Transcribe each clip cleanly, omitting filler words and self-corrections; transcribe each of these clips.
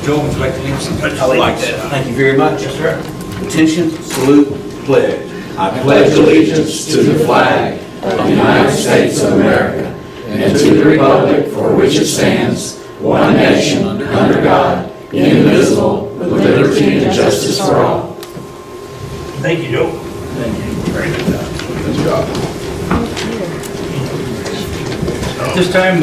Joe, would you like to lead us? I like that. Thank you very much. Yes, sir. Attention, salute, pledge. I pledge allegiance to the flag of the United States of America and to the republic for which it stands, one nation, under God, indivisible, with liberty and justice for all. Thank you, Joe. Thank you. Very good job. Good job. At this time,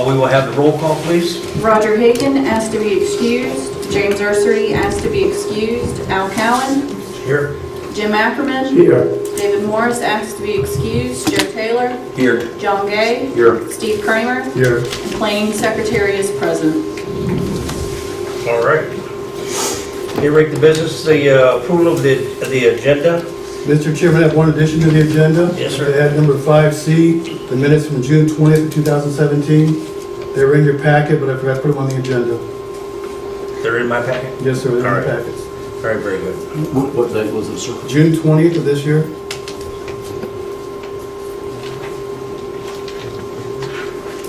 we will have the roll call, please. Roger Hagan asked to be excused. James Ursery asked to be excused. Al Cowan. Here. Jim Ackerman. Here. David Morris asked to be excused. Joe Taylor. Here. John Gay. Here. Steve Kramer. Here. And planning secretary is present. All right. Here, rate the business, the approval of the agenda. Mr. Chairman, I have one addition to the agenda. Yes, sir. I add number 5C, the minutes from June 20th of 2017. They were in your packet, but I forgot to put them on the agenda. They're in my packet? Yes, sir, they're in All your right. packets. Very, very good. What date was it, sir? June 20th of this year.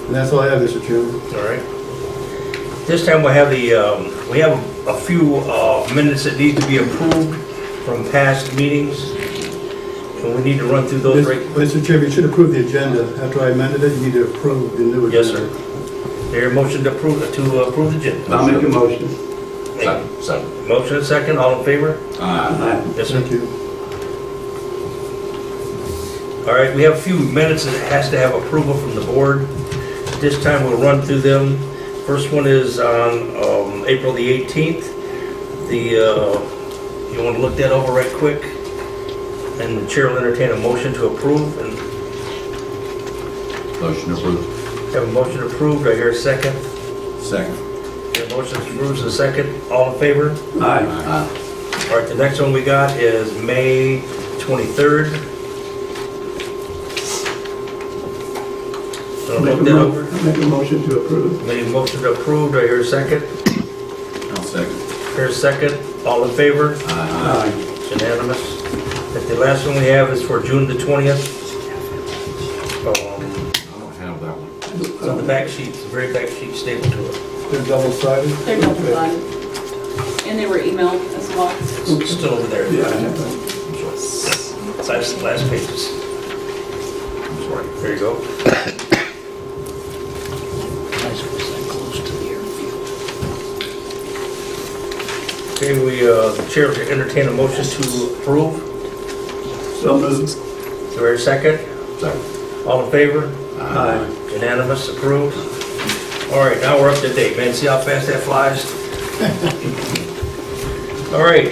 And that's all I have, Mr. Chairman. All right. This time we have we have a few minutes that need to be approved from past meetings, and we need to run through those right. Mr. Chairman, you should approve the agenda. After I amended it, you need to approve the new agenda. Yes, sir. There, motion to approve the agenda. I'll make a motion. Second. Motion and second, all in favor? Aye. Yes, sir. Thank you. All right, we have a few minutes that has to have approval from the board. This time we'll run through them. First one is on April the 18th. You want to look that over right quick? And the chair will entertain a motion to approve. And Motion approved. have a motion approved. Do I hear a second? Second. The motion approves a second. All in favor? Aye. All right, the next one we got is May 23rd. So look that over. Make a motion to approve. Made a motion to approve. Do I hear a second? I'll second. Here's a second. All in favor? Aye. It's unanimous. And the last one we have is for June the 20th. I don't have that one. It's on the back sheet, the very back sheet stapled to it. They're double-sided. They're double-sided. And they were emailed as well. It's still over there. Yeah, I have that. It's the last pages. Sorry, there you go. Okay, the chair will entertain a motion to approve. So moved. Do I hear a second? Second. All in favor? Aye. Unanimous, approved. All right, now we're up to date, man. See how fast that flies? All right.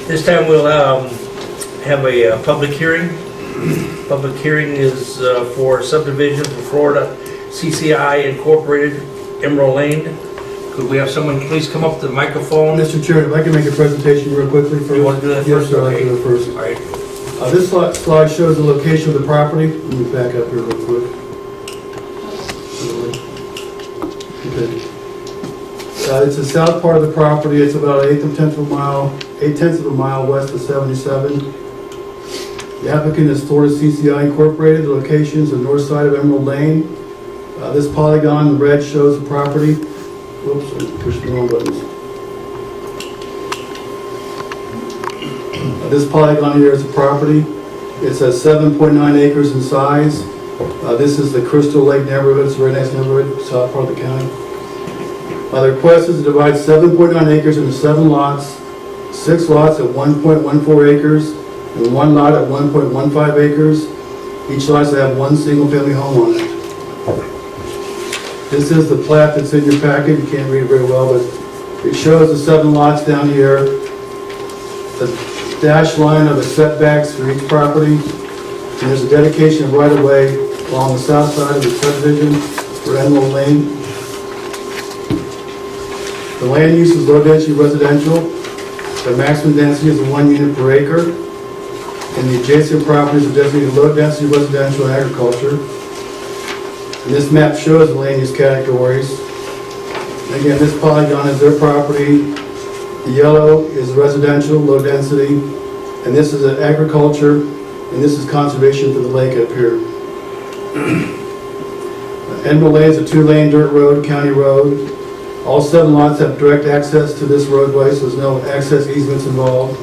This time we'll have a public hearing. Public hearing is for subdivision for Florida CCI Incorporated, Emerald Lane. Could we have someone please come up to the microphone? Mr. Chairman, if I can make a presentation real quickly first. You want to do that Yes, first? sir, I'd like Okay. to do it first. All right. This slide shows the location of the property. Let me back up here real quick. Okay. It's the south part of the property. It's about 8/10 of a mile west of 77. The applicant is Florida CCI Incorporated. The location is the north side of Emerald Lane. This polygon in red shows the property. Whoops, I pushed the wrong buttons. This polygon here is the property. It's 7.9 acres in size. This is the Crystal Lake neighborhood. It's a very nice neighborhood, south part of the county. The request is to divide 7.9 acres into 7 lots, 6 lots at 1.14 acres, and 1 lot at 1.15 acres. Each lot should have 1 single-family home on it. This is the plat that's in your packet. You can't read it very well, but it shows the 7 lots down here. The dashed line of the setbacks for each property. And there's a dedication of right-of-way along the south side of the subdivision for Emerald Lane. The land use is low-density residential. The maximum density is 1 unit per acre. And the adjacent properties are designated low-density residential and agriculture. And this map shows the land use categories. And again, this polygon is their property. The yellow is residential, low density. And this is agriculture. And this is conservation for the lake up here. Emerald Lane is a 2-lane dirt road, county road. All 7 lots have direct access to this roadway, so there's no access easements involved.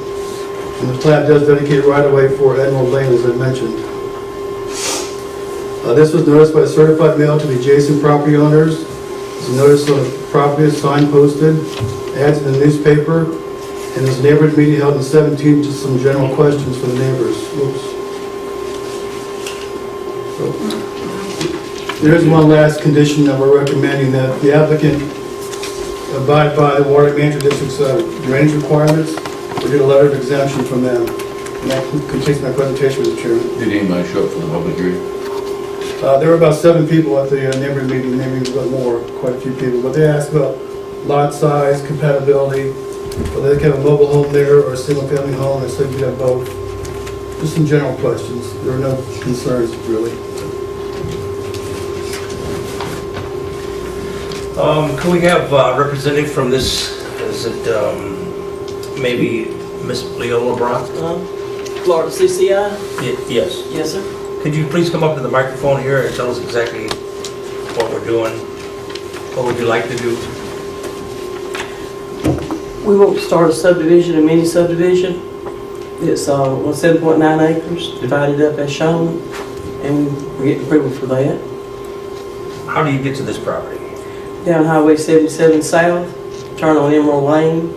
And the plat does dedicate right-of-way for Emerald Lane, as I mentioned. This was noticed by certified mail to the adjacent property owners. It's a notice of the property is signposted, ads in the newspaper, and there's a neighborhood meeting held on the 17th, just some general questions for the neighbors. Oops. There is one last condition that we're recommending, that the applicant abide by the Water Management District's drainage requirements. We get a letter of exemption from them. And that completes my presentation, Mr. Chairman. Did anybody show up for the public hearing? There were about 7 people at the neighborhood meeting, maybe a little more, quite a few people. But they asked about lot size, compatibility, whether they can have a mobile home there or a single-family home. I said we have both. Just some general questions. There are no concerns, really. Can we have representative from this, is it maybe Miss Leola Brock? Florida CCI? Yes. Yes, sir. Could you please come up to the microphone here and tell us exactly what we're doing? What would you like to do? We want to start a subdivision, a mini subdivision. It's 7.9 acres, divided up as shown, and we're getting approval for that. How do you get to this property? Down Highway 77 South, turn on Emerald Lane,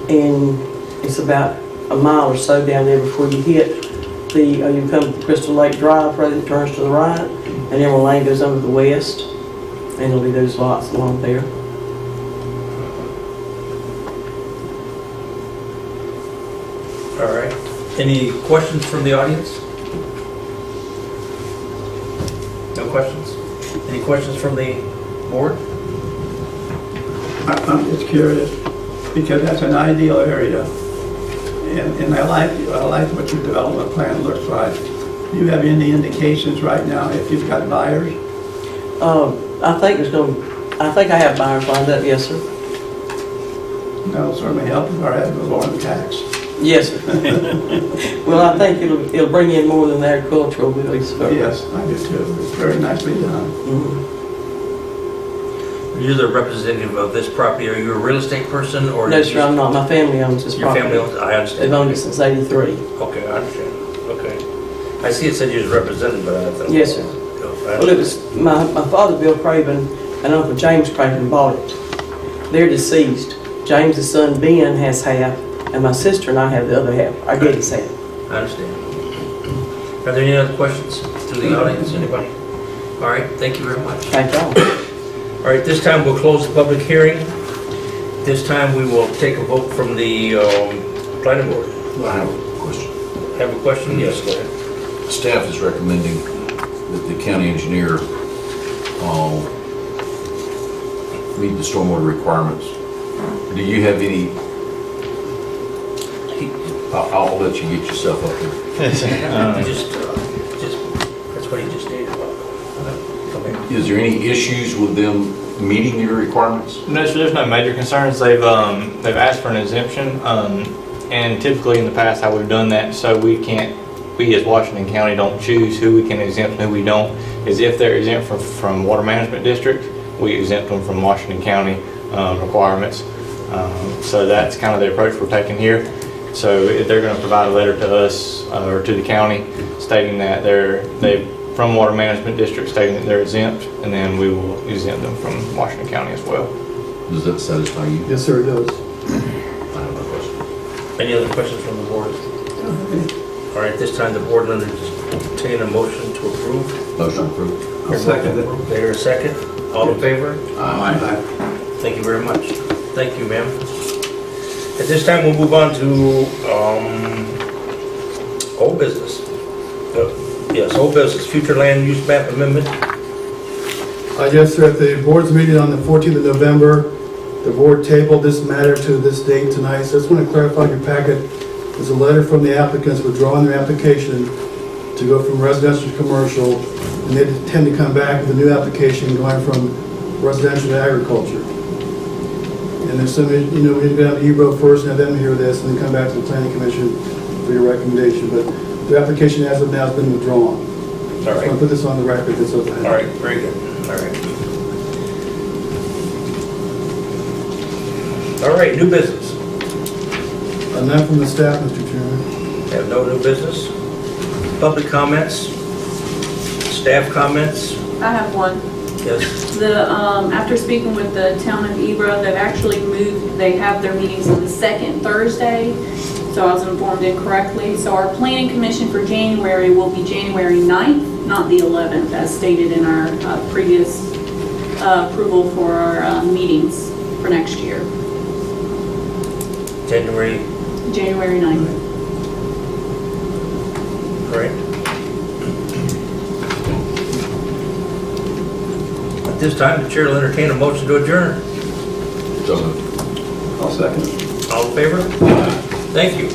and it's about a mile or so down there before you hit you come to Crystal Lake Drive, road that turns to the right, and Emerald Lane goes under the west, and it'll be those lots along there. All right. Any questions from the audience? No questions? Any questions from the board? I'm just curious, because that's an ideal area, and I like what your development plan looks like. Do you have any indications right now if you've got buyers? I think I have buyers lined up, yes, sir. That'll certainly help if our ad goes on the tax. Yes, sir. Well, I think it'll bring in more than the agricultural buildings. So. Yes, I do too. It's very nicely done. Mhm. You're the representative of this property. Are you a real estate person or? No, sir, I'm not. My family owns this Your property. family owns, I understand. They've owned it since '83. Okay, I understand. Okay. I see it said you was represented, but I thought. Yes, sir. Well, it was my father, Bill Craven, and Uncle James Craven bought it. They're deceased. James's son, Ben, has half, and my sister and I have the other half. Our daddy's half. I understand. Are there any other questions to the audience? Anybody? All right, thank you very much. Thank y'all. All right, this time we'll close the public hearing. This time we will take a vote from the planning board. I have a question. Have a question? Yes, go ahead. Staff is recommending that the county engineer meet the stormwater requirements. Do you have any? I'll let you get yourself up here. Just, that's what he just did. Okay. Is there any issues with them meeting your requirements? No, so there's no major concerns. They've asked for an exemption, and typically in the past I would have done that so we as Washington County don't choose who we can exempt and who we don't. Is if they're exempt from Water Management District, we exempt them from Washington County requirements. So that's kind of the approach we're taking here. So if they're going to provide a letter to us or to the county stating that they're from Water Management District stating that they're exempt, and then we will exempt them from Washington County as well. Does that satisfy you? Yes, sir, it does. I have no question. Any other questions from the board? All right, this time the board will entertain a motion to approve. Motion approved. I'll second it. There a second? All in favor? Aye. Thank you very much. Thank you, ma'am. At this time, we'll move on to old business. Yes, old business, future land use map amendment. Yes, sir, at the board's meeting on the 14th of November, the board tabled this matter to this date tonight. So I just want to clarify your packet. There's a letter from the applicants withdrawing their application to go from residential to commercial, and they intend to come back with a new application going from residential to agriculture. And there's some, we're going to go down to Ebro first and have them hear this, and then come back to the planning commission for your recommendation. But the application as of now has been withdrawn. All I right. want to put this on the record. That's okay. All right, very good. All right. All right, new business. None from the staff, Mr. Chairman. Have no new business. Public comments? Staff comments? I have one. Yes. After speaking with the town of Ebro, they've actually moved, they have their meetings on the second Thursday, so I was informed incorrectly. So our planning commission for January will be January 9th, not the 11th, as stated in our previous approval for our meetings for next year. January, January 9th. correct? At this time, the chair will entertain a motion to adjourn. So moved. I'll second it. All in favor? Thank you.